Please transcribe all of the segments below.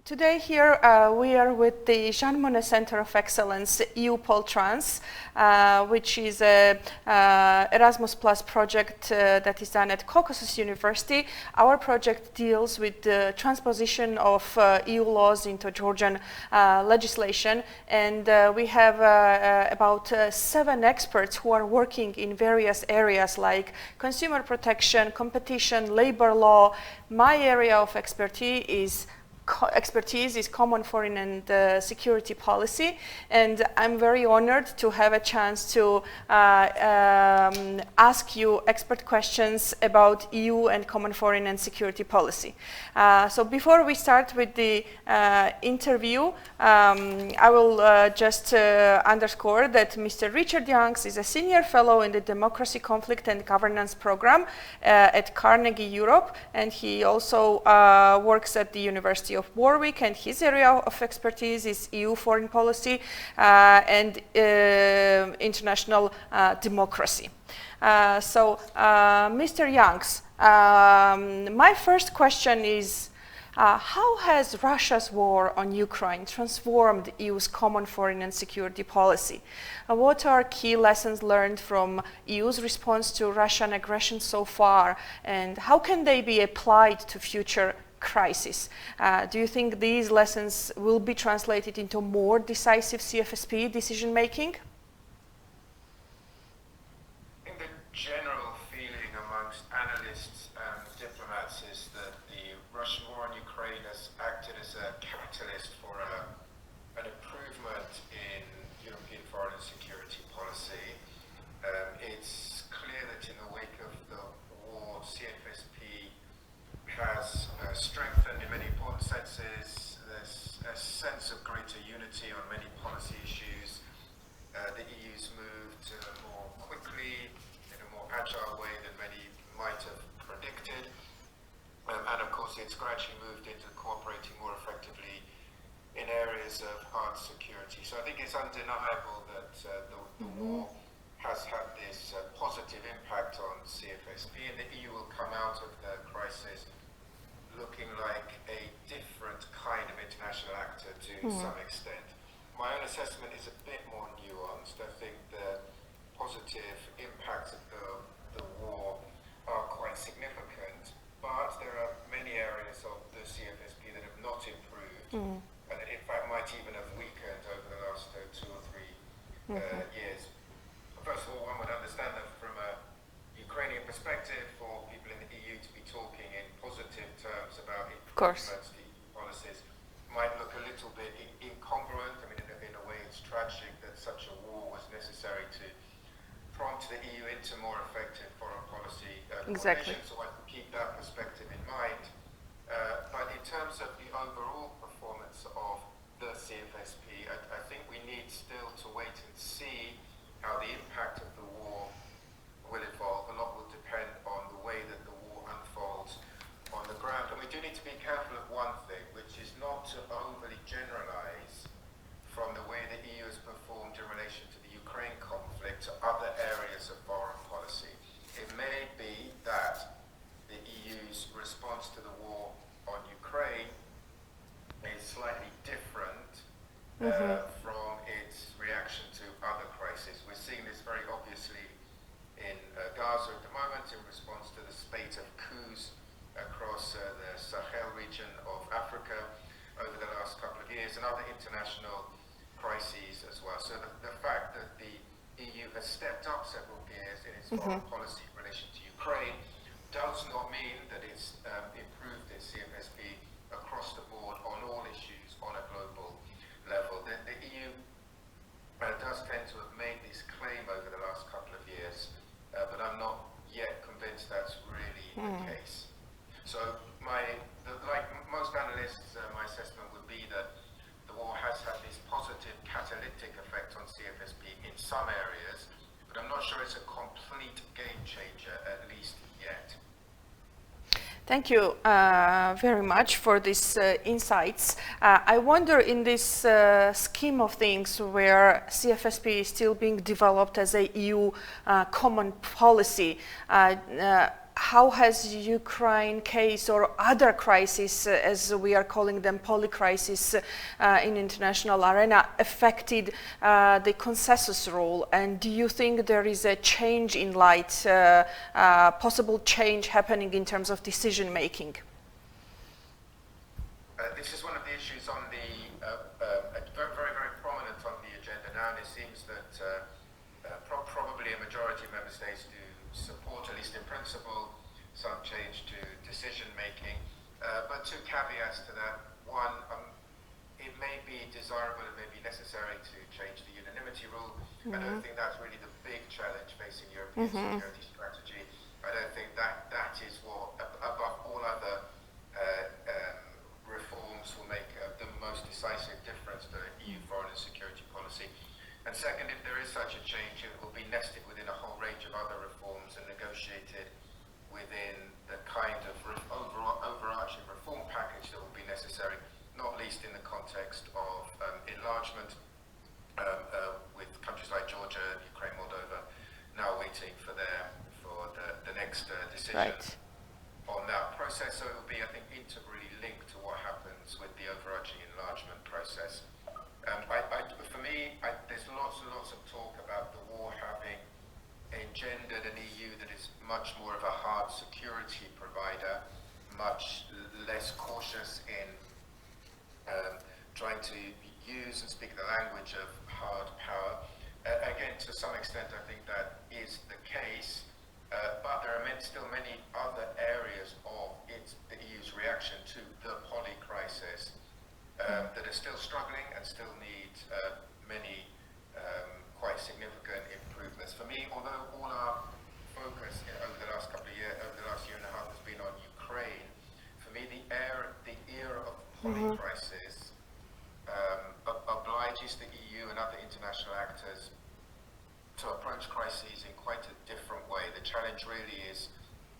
Today here we are with the Jean Monnet Center of Excellence EUPOLTRANS, which is a Erasmus Plus project that is done at Caucasus University. Our project deals with the transposition of EU laws into Georgian legislation, and we have about 7 experts who are working in various areas like consumer protection, competition, labor law. My area of expertise is common foreign and security policy, and I'm very honored to have a chance to ask you expert questions about EU and common foreign and security policy. So before we start with the interview, I will just underscore that Mr. Richard Iangssi is a senior fellow in the Democracy, Conflict and Governance program at Carnegie, Europe, and he also works at the University of Warwick, and his area of expertise is EU foreign policy and international democracy. Mr. Iangssi, my first question is, how has Russia's war on Ukraine transformed EU's common foreign and security policy? What are key lessons learned from EU's response to Russian aggression so far, and how can they be applied to future crisis? Do you think these lessons will be translated into more decisive CFSP decision making? I think the general feeling amongst analysts and diplomats is that the Russian war on Ukraine has acted as a catalyst for an improvement in European foreign and security policy. It's clear that in the wake of the war, CFSP has strengthened in many important senses. There's a sense of greater unity on many policy issues. The EU's moved more quickly, in a more agile way than many might have predicted. And of course, it's gradually moved into cooperating more effectively in areas of hard security. So I think it's undeniable that the war has had this positive impact on CFSP, and the EU will come out of the crisis looking like a different kind of international actor to some extent. My own assessment is a bit more nuanced. I think the positive impacts of the war are quite significant, but there are many areas of the CFSP that have not improved, and in fact might even have weakened over the last 2 or 3 years. First of all, one would understand that from a Ukrainian perspective, for people in the EU to be talking in positive terms about improvements to policies might look a little bit incongruent. I mean, in a way, it's tragic that such a war was necessary to prompt the EU into more effective foreign policy coordination. So I can keep that perspective in mind. But in terms of the overall performance of the CFSP, I think we need still to wait and see how the impact of the war will evolve. A lot will depend on the way that the war unfolds on the ground. And we do need to be careful of one thing, which is not to overly generalize from the way the EU has performed in relation to the Ukraine conflict to other areas of foreign policy. It may be that the EU's response to the war on Ukraine is slightly different from its reaction to other crises. We're seeing this very obviously in Gaza at the moment in response to the spate of coups across the Sahel region of Africa over the last couple of years, and other international crises as well. So the fact that the EU has stepped up several gears in its foreign policy in relation to Ukraine does not mean that it's improved its CFSP across the board on all issues on a global level. The EU does tend to have made this claim over the last couple of years, but I'm not yet convinced that's really the case. So like most analysts, my assessment would be that the war has had this positive catalytic effect on CFSP in some areas, but I'm not sure it's a complete game changer, at least yet. Thank you very much for these insights. I wonder, in this scheme of things where CFSP is still being developed as a EU common policy, how has Ukraine case or other crises, as we are calling them, polycrisis in international arena, affected the consensus rule? And do you think there is a change in light, possible change happening in terms of decision making? This is one of the issues on the very prominent on the agenda now, and it seems that probably a majority of member states do support, at least in principle, some change to decision making. But two caveats to that. One, it may be desirable, it may be necessary to change the unanimity rule. I don't think that's really the big challenge facing European security strategy. I don't think that is what, above all other reforms, will make the most decisive difference to EU foreign and security policy. And second, if there is such a change, it will be nested within a whole range of other reforms and negotiated within the kind of overarching reform package that will be necessary, not least in the context of enlargement with countries like Georgia, Ukraine, Moldova, now waiting for the next decision on that process. So it will be, I think, integrally linked to what happens with the overarching enlargement process. For me, there's lots and lots of talk about the war having engendered an EU that is much more of a hard security provider, much less cautious in trying to use and speak the language of hard power. Again, to some extent, I think that is the case, but there are still many other areas of the EU's reaction to the poly crisis that are still struggling and still need many quite significant improvements. For me, although all our focus over the last couple of years, over the last year and a half, has been on Ukraine, for me the era of poly crisis obliges the EU and other international actors to approach crises in quite a different way. The challenge really is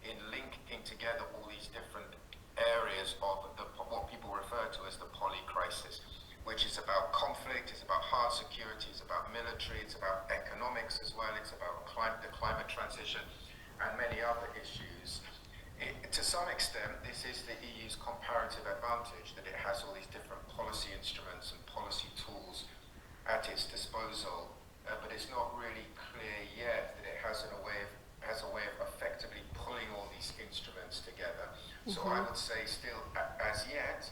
in linking together all these different areas of what people refer to as the poly crisis, which is about conflict, it's about hard security, it's about military, it's about economics as well, it's about the climate transition and many other issues. To some extent, this is the EU's comparative advantage, that it has all these different policy instruments and policy tools at its disposal, but it's not really clear yet that it has a way of effectively pulling all these instruments together. So I would say still, as yet,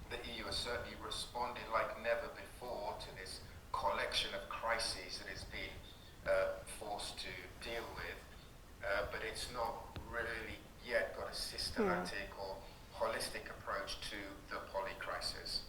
the EU has certainly responded like never before to this collection of crises that it's been forced to deal with, but it's not really yet got a systematic or holistic approach to the poly crisis.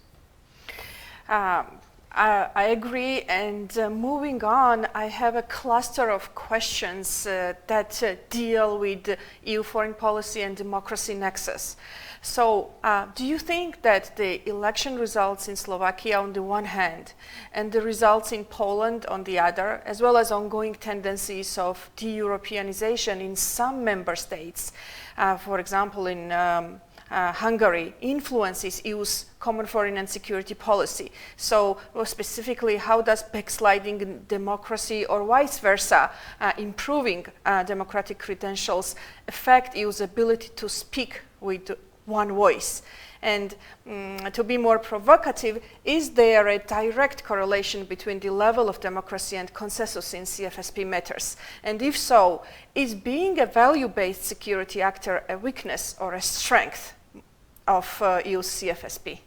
I agree, and moving on, I have a cluster of questions that deal with EU foreign policy and democracy nexus. So, do you think that the election results in Slovakia on the one hand, and the results in Poland on the other, as well as ongoing tendencies of de-Europeanization in some member states, for example in Hungary, influences EU's common foreign and security policy? So, more specifically, how does backsliding in democracy, or vice versa, improving democratic credentials, affect EU's ability to speak with one voice? And to be more provocative, is there a direct correlation between the level of democracy and consensus in CFSP matters? And if so, is being a value-based security actor a weakness or a strength of EU's CFSP?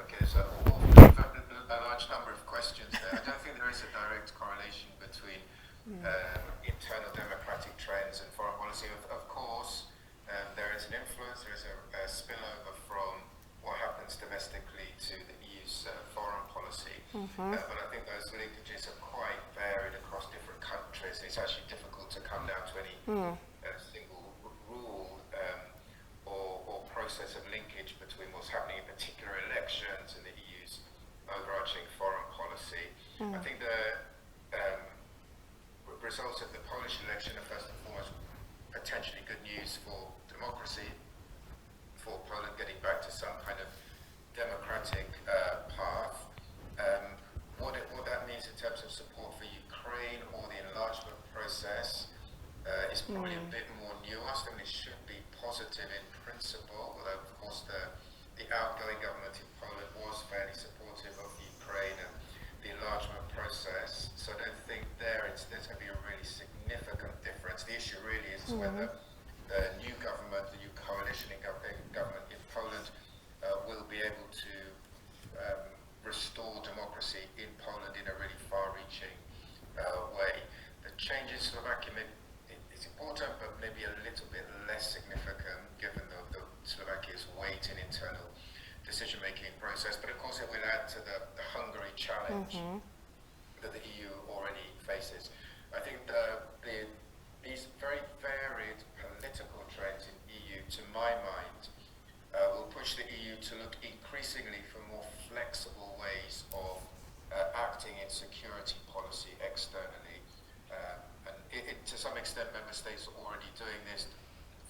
Okay, so a large number of questions there. I don't think there is a direct correlation between internal democratic trends and foreign policy. Of course, there is an influence, there is a spillover from what happens domestically to the EU's foreign policy. But I think those linkages are quite varied across different countries. It's actually difficult to come down to any single rule or process of linkage between what's happening in particular elections and the EU's overarching foreign policy. I think the results of the Polish election are first and foremost potentially good news for democracy, for Poland getting back to some kind of democratic path. What that means in terms of support for Ukraine or the enlargement process is probably a government in Poland was fairly supportive of Ukraine and the enlargement process. So I don't think there's going to be a really significant difference. The issue really is whether the new government, the new coalition government in Poland will be able to restore democracy in Poland in a really far-reaching way. The change in Slovakia is important, but maybe a little bit less significant given the Slovakia's weight in internal decision-making process. But of course it will add to the Hungary challenge that the EU already faces. I think these very varied political trends in EU, to my mind, will push the EU to look increasingly for more flexible ways of acting in security policy externally. To some extent, member states are already doing this,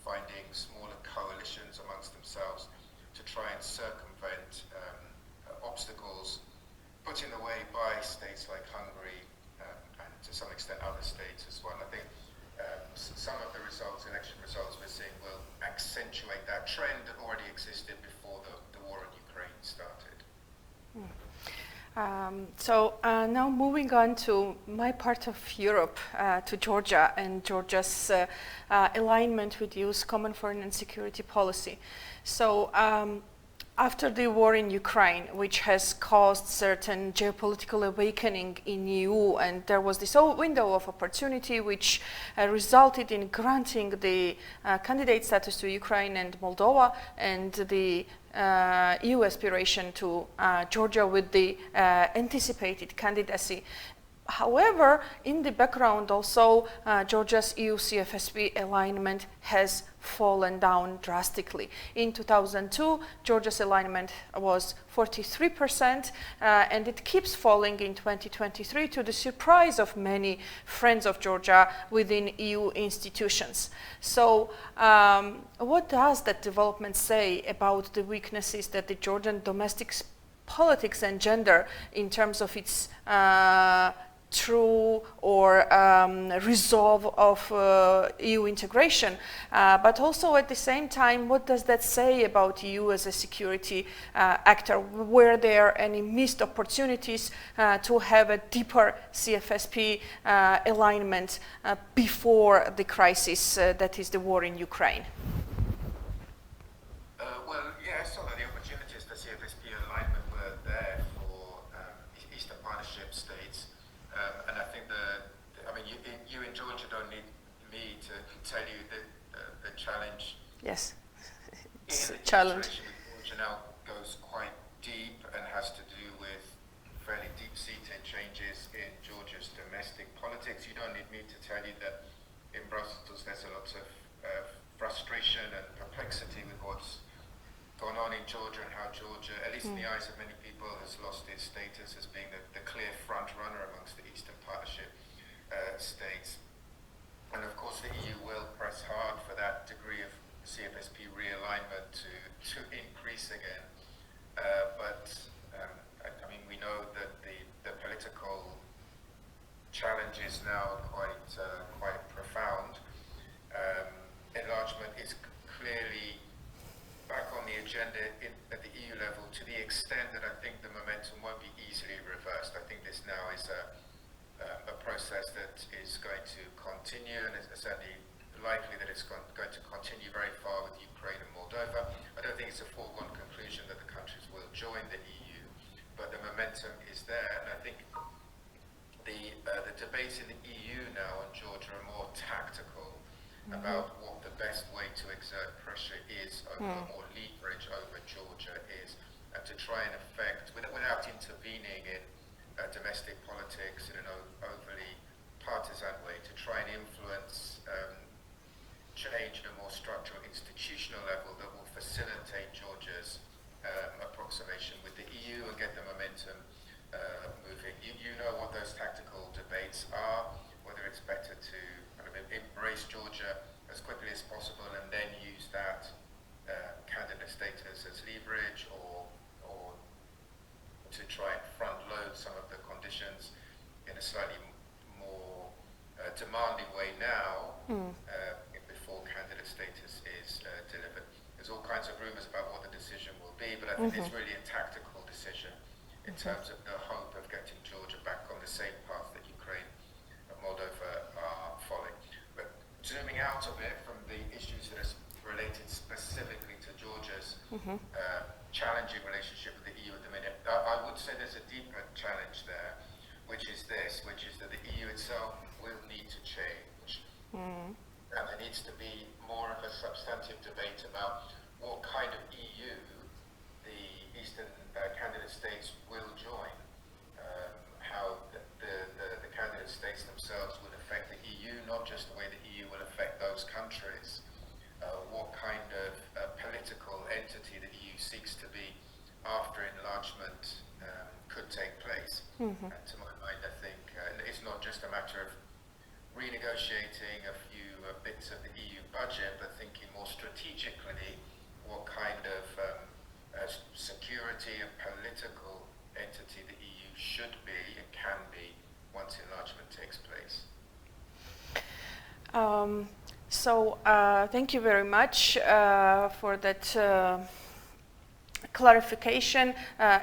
finding smaller coalitions amongst themselves to try and circumvent obstacles put in the way by states like Hungary and to some extent other states as well. I think some of the election results we're seeing will accentuate that trend that already existed before the war in Ukraine started. Now moving on to my part of Europe, to Georgia and Georgia's alignment with EU's common foreign and security policy. So after the war in Ukraine, which has caused certain geopolitical awakening in EU, and there was this window of opportunity which resulted in granting the candidate status to Ukraine and Moldova, and the EU aspiration to Georgia with the anticipated candidacy. However, in the background also, Georgia's EU CFSP alignment has fallen down drastically. In 2002, Georgia's alignment was 43%, and it keeps falling in 2023 to the surprise of many friends of Georgia within EU institutions. So what does that development say about the weaknesses that the Georgian domestic politics engender in terms of its true or resolve of EU integration, but also at the same time, what does that say about EU as a security actor? Were there any missed opportunities to have a deeper CFSP alignment before the crisis that is the war in Ukraine? Well, yeah, some of the opportunities for CFSP alignment were there for Eastern Partnership states. And I think you in Georgia don't need me to tell you that the challenge. Yes, it's a challenge. Georgia now goes quite deep and has to do with fairly deep-seated changes in Georgia's domestic politics. You don't need me to tell you that in Brussels there's a lot of frustration and perplexity with what's gone on in Georgia and how Georgia, at least in the eyes of many people, has lost its status as being the clear front runner amongst the Eastern Partnership states. And of course the EU will press hard for that degree of CFSP realignment to increase again. But we know that the political challenge is now quite profound. Enlargement is clearly back on the agenda at the EU level, to the extent that I think the momentum won't be easily reversed. I think this now is a process that is going to continue, and it's certainly likely that it's going to continue very far with Ukraine and Moldova. I don't think it's a foregone conclusion that the countries will join the EU, but the momentum is there, and I think the debates in the EU now on Georgia are more tactical about what the best way to exert pressure is over, or leverage over Georgia is, and to try and affect, without intervening in domestic politics in an overly partisan way, to try and influence change at a more structural institutional level that will facilitate Georgia's approximation with the EU and get the momentum moving. You know what those tactical debates are, whether it's better to embrace Georgia as quickly as possible and then use that candidate status as leverage, or to try and front load some of the conditions in a slightly and it's really a tactical decision in terms of the hope of getting Georgia back on the same path that Ukraine and Moldova are following. But zooming out a bit from the issues that are related specifically to Georgia's challenging relationship with the EU at the minute, I would say there's a deeper challenge there, which is that the EU itself will need to change. And there needs to be more of a substantive debate about what kind of EU the Eastern candidate states will join, how the candidate states themselves will affect the EU, not just the way the EU will affect those countries, what kind of political entity the EU seeks to be after enlargement could take place. And to my mind, I think it's not just a matter of renegotiating a few bits of the EU budget, but thinking more strategically what kind of security and political entity the EU should be and can be once enlargement takes place. Thank you very much for that clarification.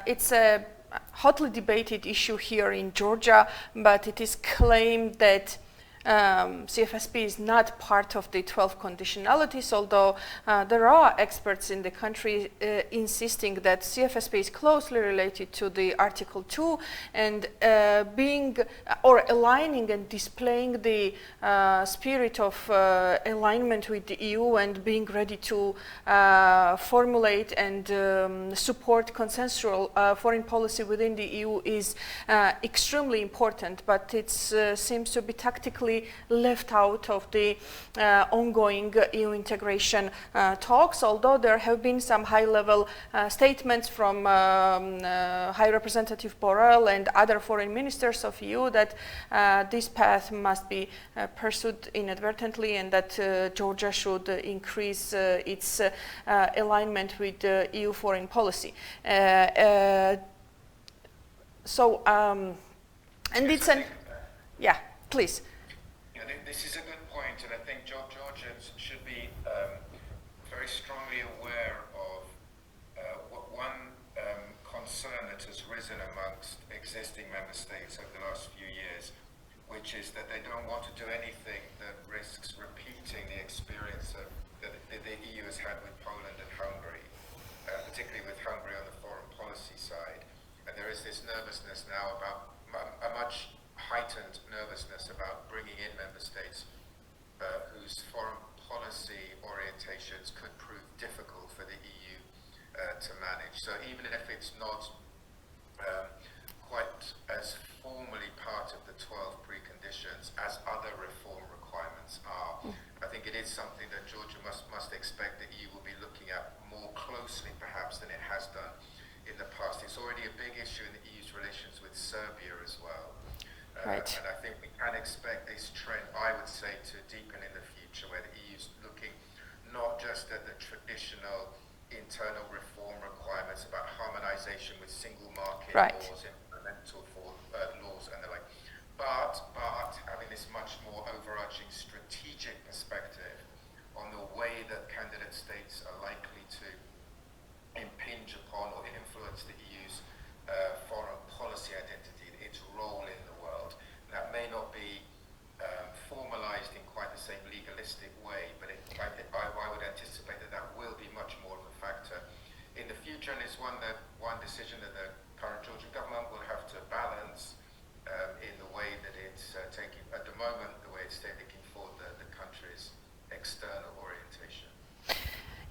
It's a hotly debated issue here in Georgia, but it is claimed that CFSP is not part of the 12 conditionalities, although there are experts in the country insisting that CFSP is closely related to the Article 2 and aligning and displaying the spirit of alignment with the EU and being ready to formulate and support consensual foreign policy within the EU is extremely important, but it seems to be tactically left out of the ongoing EU integration talks, although there have been some high-level statements from High Representative Borrell and other foreign ministers of EU that this path must be pursued inadvertently and that Georgia should increase its alignment with EU foreign policy. Yeah, please. This is a good point, and I think Georgians should be very strongly aware of one concern that has risen amongst existing member states over the last few years, which is that they don't want to do anything that risks repeating the experience that the EU has had with Poland and Hungary, particularly with Hungary on the foreign policy side. And there is this nervousness now about a much heightened nervousness about bringing in member states whose foreign policy orientations could prove difficult for the EU to manage. So even if it's not quite as formally part of the 12 preconditions as other reform requirements are, I think it is something that Georgia must expect the EU will be looking at more closely perhaps than it has done in the past. It's already a big issue in the EU's relations with Serbia as well. Right. And I think we can expect this trend, I would say, to deepen in the future, where the EU is looking not just at the traditional internal reform requirements about harmonization with single market laws, environmental laws and the like, but having this much more overarching strategic perspective on the way that candidate states are likely to impinge upon or influence the EU's foreign policy identity, its role in the world. That may not be formalized in quite the same legalistic way, but I would anticipate that will be much more of a factor in the future, and it's one decision that the current Georgian government will have to balance in the way that it's taking, at the moment, the way it's taking forward the country's external orientation.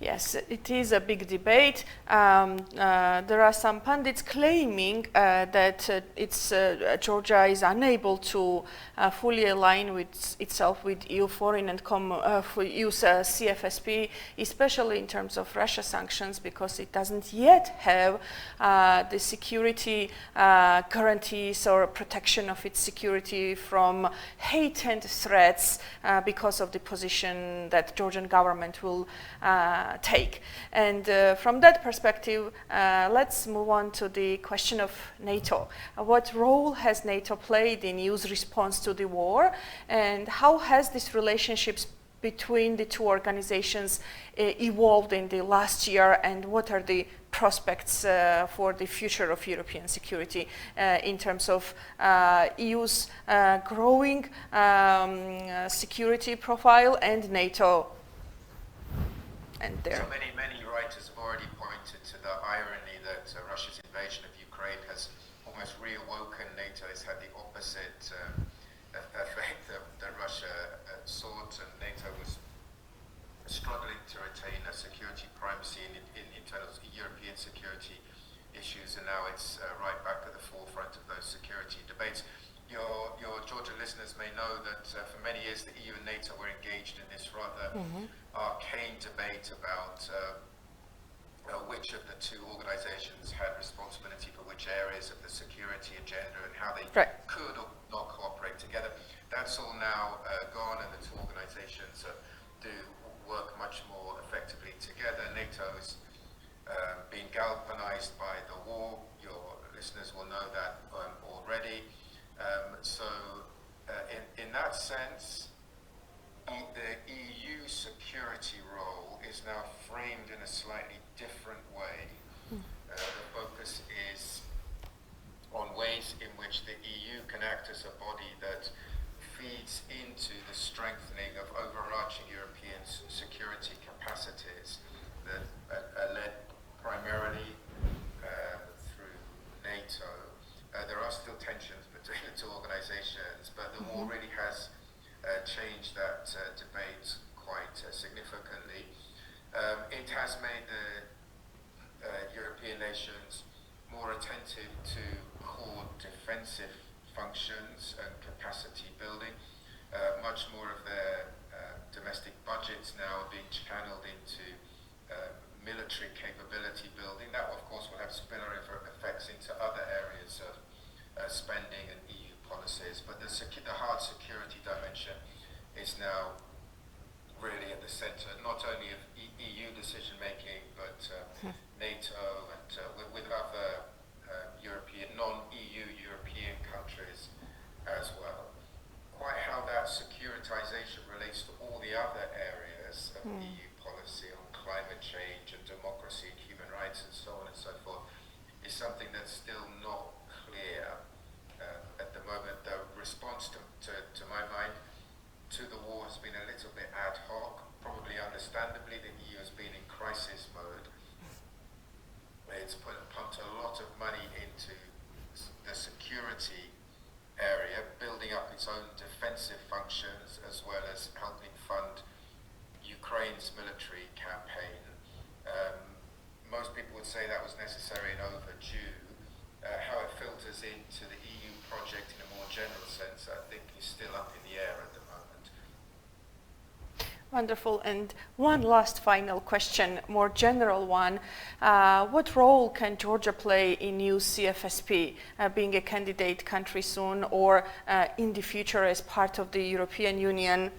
Yes, it is a big debate. There are some pundits claiming that Georgia is unable to fully align with itself with EU foreign and use CFSP, especially in terms of Russia sanctions, because it doesn't yet have the security guarantees or protection of its security from hate and threats because of the position that Georgian government will take. And from that perspective, let's move on to the question of NATO. What role has NATO played in EU's response to the war, and how has this relationship between the two organizations evolved in the last year, and what are the prospects for the future of European security in terms of EU's growing security profile and NATO? And there. So many writers have already pointed to the irony that Russia's invasion of Ukraine has almost reawoken NATO. It's had the opposite effect that Russia sought, and NATO was struggling to retain a security primacy in internal European security issues, and now it's right back at the forefront of those security debates. Your Georgian listeners may know that for many years the EU and NATO were engaged in this rather arcane debate about which of the two organizations had responsibility for which areas of the security agenda and how they could or not cooperate together. That's all now gone, and the two organizations do work much more effectively together. NATO is being galvanized by the war. Your listeners will know that already. So in that sense, the EU security role is now framed in a slightly different way. The focus is on ways in which the EU can act as a body that feeds into the strengthening of overarching European security capacities that are led primarily through NATO. There are still tensions between the two organizations, but the war really has changed that debate quite significantly. It has made the European nations more attentive to core defensive functions and capacity building. Much more of their domestic budgets now are being channeled into military capability building. That, of course, will have spillover effects into other areas of spending and EU policies, but the hard security dimension is now really at the centre not only of EU decision making, but NATO and with other non-EU European countries as well. Quite how that securitization relates to all the other areas of EU policy on climate change and democracy and human rights and so on and so forth is something that's still not clear at the moment. The response to my mind to the war has been a little bit ad hoc. Probably understandably, the EU has been in crisis mode. It's pumped a lot of money into the security area, building up its own defensive functions as well as helping fund Ukraine's military campaign. Most people would say that was necessary and overdue. How it filters into the EU project in a more general sense, I think, is still up in the air at the moment. Wonderful. And one last final question, more general one. What role can Georgia play in new CFSP, being a candidate country soon, or in the future as part of the European Union,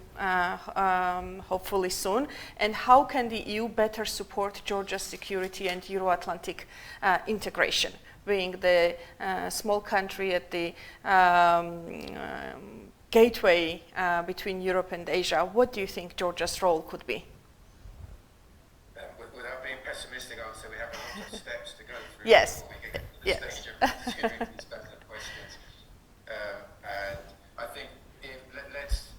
hopefully soon? And how can the EU better support Georgia's security and Euro-Atlantic integration, being the small country at the gateway between Europe and Asia? What do you think Georgia's role could be? Without being pessimistic, I would say we have a lot of steps to go through Yes. before we get to the stage of answering these kinds of questions. And I think let's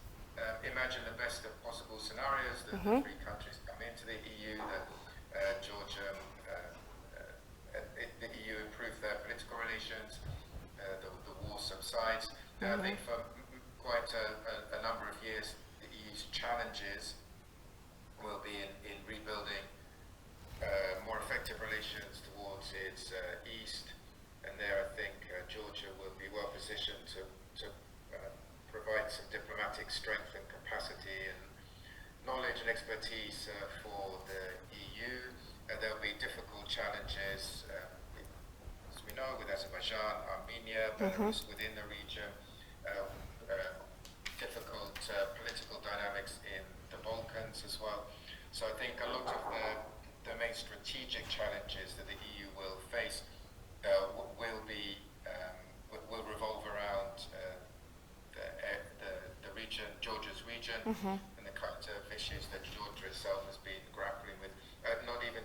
imagine the best of possible scenarios, that the three countries come into the EU, that Georgia, the EU improve their political relations, the war subsides. I think for quite a number of years, the EU's challenges will be in rebuilding more effective relations towards its east, and there I think Georgia will be well positioned to provide some diplomatic strength and capacity and knowledge and expertise for the EU. There will be difficult challenges, as we know, with Azerbaijan, Armenia, Belarus within the region. Difficult political dynamics in the Balkans as well. So I think a lot of the main strategic challenges that the EU will face will revolve around the region, Georgia's region, and the kind of issues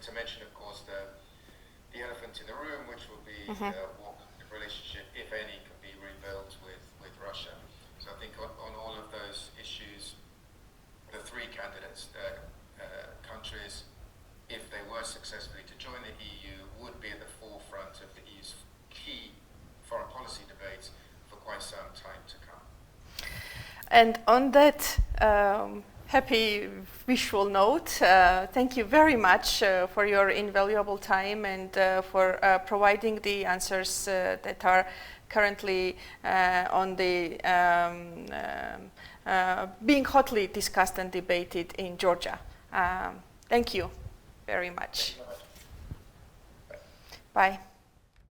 to mention, of course, the elephant in the room, which will be what the relationship, if any, can be rebuilt with Russia. So I think on all of those issues, the three candidates, countries, if they were successfully to join the EU, would be at the forefront of the EU's key foreign policy debates for quite some time to come. And on that happy visual note, thank you very much for your invaluable time and for providing the answers that are currently on the being hotly discussed and debated in Georgia. Thank you very much. Bye.